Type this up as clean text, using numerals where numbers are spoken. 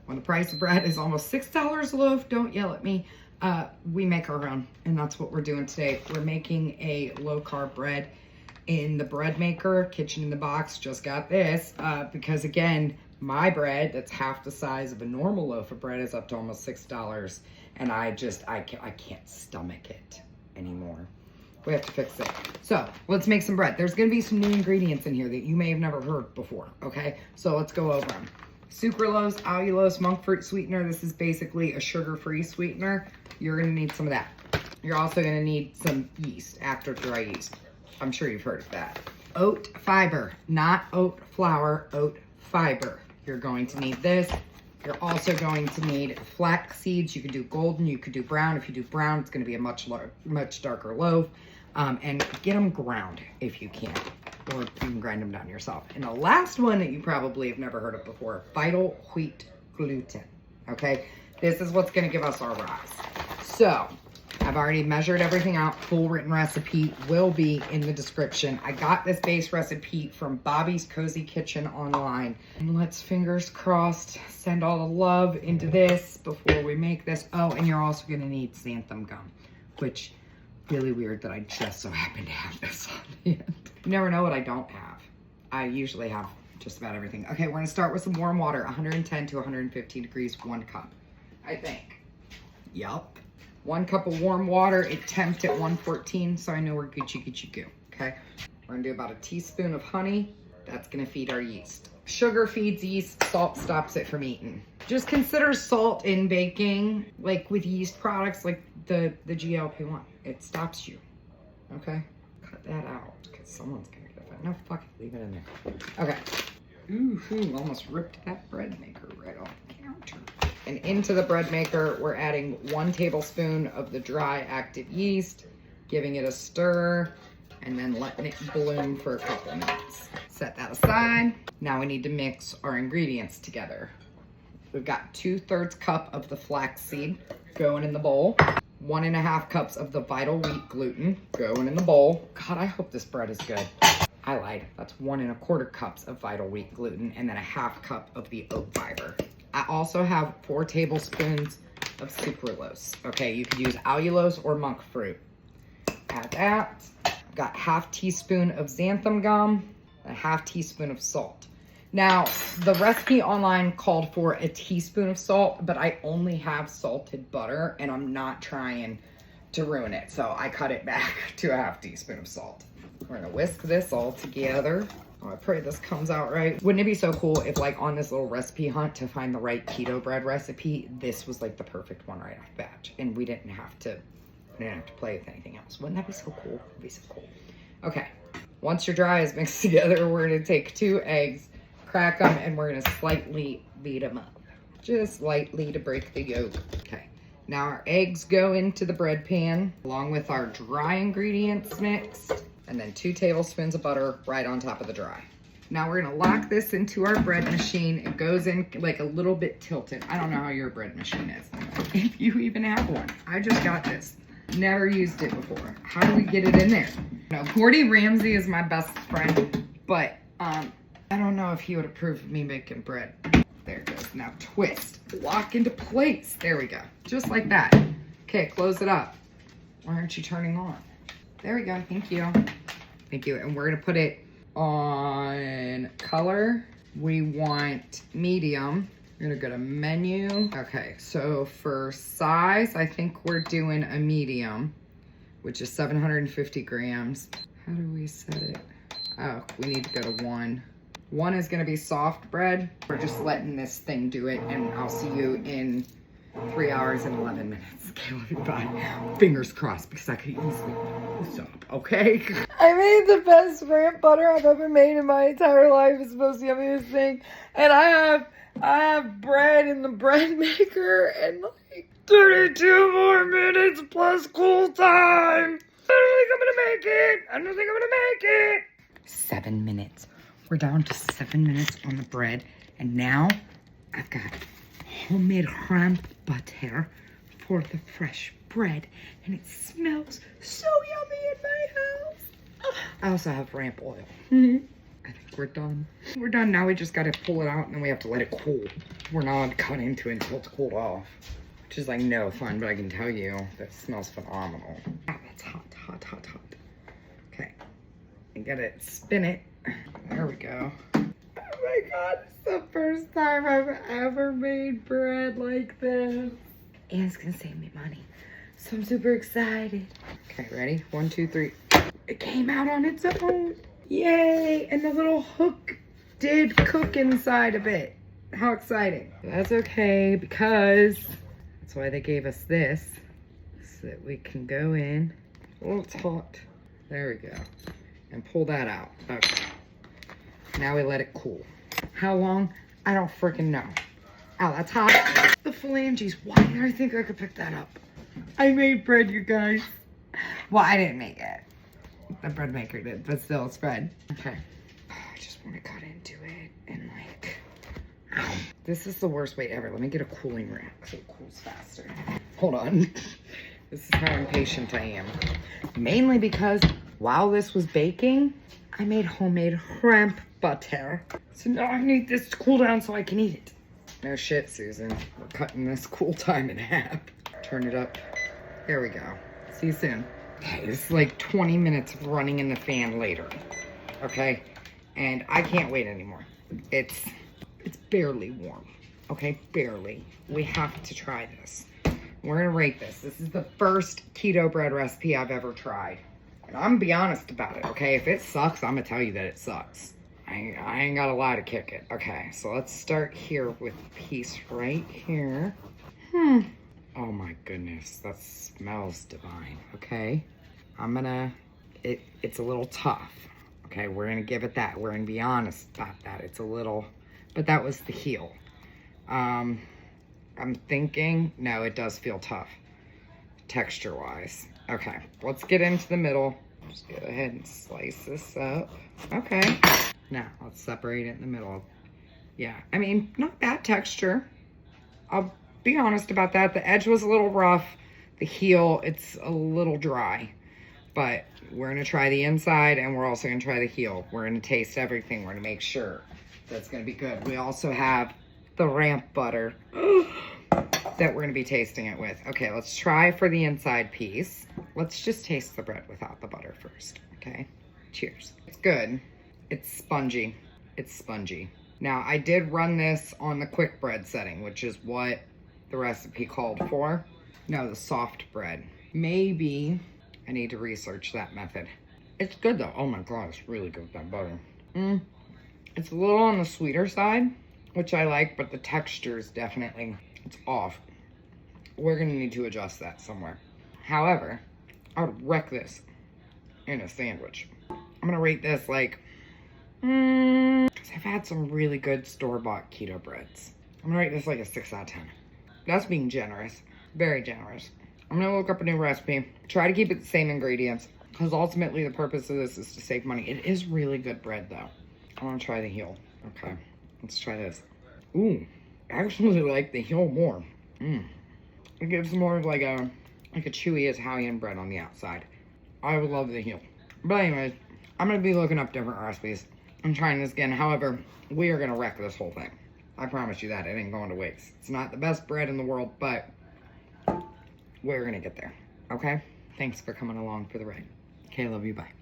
when the price of bread is almost $6 a loaf, don't yell at me. We make our own, and that's what we're doing today. We're making a low carb bread in the bread maker, kitchen in the box. Just got this because again, my bread that's half the size of a normal loaf of bread is up to almost $6, and I can't stomach it anymore. We have to fix it. So let's make some bread. There's gonna be some new ingredients in here that you may have never heard before, okay? So let's go over them. Sucralose, allulose, monk fruit sweetener. This is basically a sugar-free sweetener. You're gonna need some of that. You're also gonna need some yeast, after dry yeast. I'm sure you've heard of that. Oat fiber, not oat flour, oat fiber. You're going to need this. You're also going to need flax seeds. You could do golden, you could do brown. If you do brown, it's gonna be a much darker loaf. And get them ground if you can, or you can grind them down yourself. And the last one that you probably have never heard of before, vital wheat gluten, okay? This is what's gonna give us our rise. So, I've already measured everything out. Full written recipe will be in the description. I got this base recipe from Bobby's Cozy Kitchen online. And let's, fingers crossed, send all the love into this before we make this. Oh, and you're also gonna need xanthan gum, which, really weird that I just so happen to have this on hand. You never know what I don't have. I usually have just about everything. Okay, we're gonna start with some warm water, 110 to 115 degrees, 1 cup, I think. Yup. 1 cup of warm water. It temped at 114, so I know we're Gucci goo, okay? We're gonna do about a teaspoon of honey. That's gonna feed our yeast. Sugar feeds yeast, salt stops it from eating. Just consider salt in baking, like with yeast products, like the GLP-1. It stops you, okay? Cut that out, because someone's gonna get offended. No, fuck it, leave it in there. Okay. Ooh, almost ripped that bread maker right off the counter. And into the bread maker, we're adding 1 tablespoon of the dry active yeast, giving it a stir, and then letting it bloom for a couple minutes. Set that aside. Now we need to mix our ingredients together. We've got 2/3 cup of the flax seed going in the bowl. 1.5 cups of the vital wheat gluten going in the bowl. God, I hope this bread is good. I lied. That's 1.25 cups of vital wheat gluten, and then 1/2 cup of the oat fiber. I also have 4 tablespoons of sucralose. Okay, you could use allulose or monk fruit. Add that. Got 1/2 teaspoon of xanthan gum, and 1/2 teaspoon of salt. Now, the recipe online called for a teaspoon of salt, but I only have salted butter, and I'm not trying to ruin it, so I cut it back to 1/2 teaspoon of salt. We're gonna whisk this all together. Oh, I pray this comes out right. Wouldn't it be so cool if, like, on this little recipe hunt to find the right keto bread recipe, this was like the perfect one right off the bat, and we didn't have to play with anything else. Wouldn't that be so cool? It'd be so cool. Okay, once your dry is mixed together, we're gonna take 2 eggs, crack them, and we're gonna slightly beat them up. Just lightly to break the yolk. Okay, now our eggs go into the bread pan along with our dry ingredients mixed, and then 2 tablespoons of butter right on top of the dry. Now we're gonna lock this into our bread machine. It goes in like a little bit tilted. I don't know how your bread machine is, if you even have one. I just got this. Never used it before. How do we get it in there? Now, Gordy Ramsay is my best friend, but I don't know if he would approve of me making bread. There it goes. Now twist, lock into place. There we go. Just like that. Okay, close it up. Why aren't you turning on? There we go. Thank you. Thank you. And we're gonna put it on color. We want medium. We're gonna go to menu. Okay, so for size, I think we're doing a medium, which is 750 grams. How do we set it? Oh, we need to go to 1. 1 is gonna be soft bread. We're just letting this thing do it, and I'll see you in 3 hours and 11 minutes. Okay, love you, bye. Fingers crossed, because I could easily stop, okay? I made the best ramp butter I've ever made in my entire life. It's the most yummiest thing. And I have bread in the bread maker, and like 32 more minutes plus cool time. I don't think I'm gonna make it. I don't think I'm gonna make it. 7 minutes. We're down to 7 minutes on the bread, and now I've got homemade ramp butter for the fresh bread, and it smells so yummy in my house. I also have ramp oil. I think we're done. We're done now. We just got to pull it out, and then we have to let it cool. we're not allowed to cut into it until it's cooled off. Which is like no fun, but I can tell you that smells phenomenal. Ah, that's hot, hot, hot, hot. Okay, you gotta spin it. There we go. Oh my God, it's the first time I've ever made bread like this. And it's gonna save me money. So I'm super excited. Okay, ready? 1, 2, 3. It came out on its own. Yay, and the little hook did cook inside of it. How exciting. That's okay, because that's why they gave us this, so that we can go in. Oh, it's hot. There we go. And pull that out. Okay. Now we let it cool. How long? I don't freaking know. Ow, that's hot. The phalanges. Why did I think I could pick that up? I made bread, you guys. Well, I didn't make it. The bread maker did, but still, it's bread. Okay. I just want to cut into it and like, ow. This is the worst way ever. Let me get a cooling rack so it cools faster. Hold on. This is how impatient I am. Mainly because while this was baking, I made homemade hemp butter. So now I need this to cool down so I can eat it. No shit, Susan. We're cutting this cool time in half. Turn it up. There we go. See you soon. Okay, this is like 20 minutes of running in the fan later. Okay? And I can't wait anymore. It's barely warm. Okay? Barely. We have to try this. We're gonna rate this. This is the first keto bread recipe I've ever tried. And I'm gonna be honest about it, okay? If it sucks, I'm gonna tell you that it sucks. I ain't got a lie to kick it. Okay, so let's start here with a piece right here. Oh my goodness, that smells divine, okay? It's a little tough, okay? We're gonna give it that. We're gonna be honest about that. It's a little, but that was the heel. I'm thinking, no, it does feel tough, texture-wise. Okay, let's get into the middle. Just go ahead and slice this up. Okay, now let's separate it in the middle. Yeah, I mean, not bad texture. I'll be honest about that. The edge was a little rough. The heel, it's a little dry. But we're gonna try the inside and we're also gonna try the heel. We're gonna taste everything. We're gonna make sure that's gonna be good. We also have the ramp butter that we're gonna be tasting it with. Okay, let's try for the inside piece. Let's just taste the bread without the butter first, okay? Cheers. It's good. It's spongy. It's spongy. Now, I did run this on the quick bread setting, which is what the recipe called for. No, the soft bread. Maybe I need to research that method. It's good though. Oh my God, it's really good with that butter. It's a little on the sweeter side, which I like, but the texture is definitely, it's off. We're gonna need to adjust that somewhere. However, I would wreck this in a sandwich. I'm gonna rate this like, because I've had some really good store-bought keto breads. I'm gonna rate this like a 6 out of 10. That's being generous, very generous. I'm gonna look up a new recipe, try to keep it the same ingredients, because ultimately the purpose of this is to save money. It is really good bread though. I wanna try the heel. Okay, let's try this. Ooh, I actually like the heel more. It gives more of like a chewy Italian bread on the outside. I would love the heel. But anyways, I'm gonna be looking up different recipes. I'm trying this again. However, we are gonna wreck this whole thing. I promise you that. It ain't going to waste. It's not the best bread in the world, but we're gonna get there. Okay? Thanks for coming along for the ride. Okay, love you. Bye.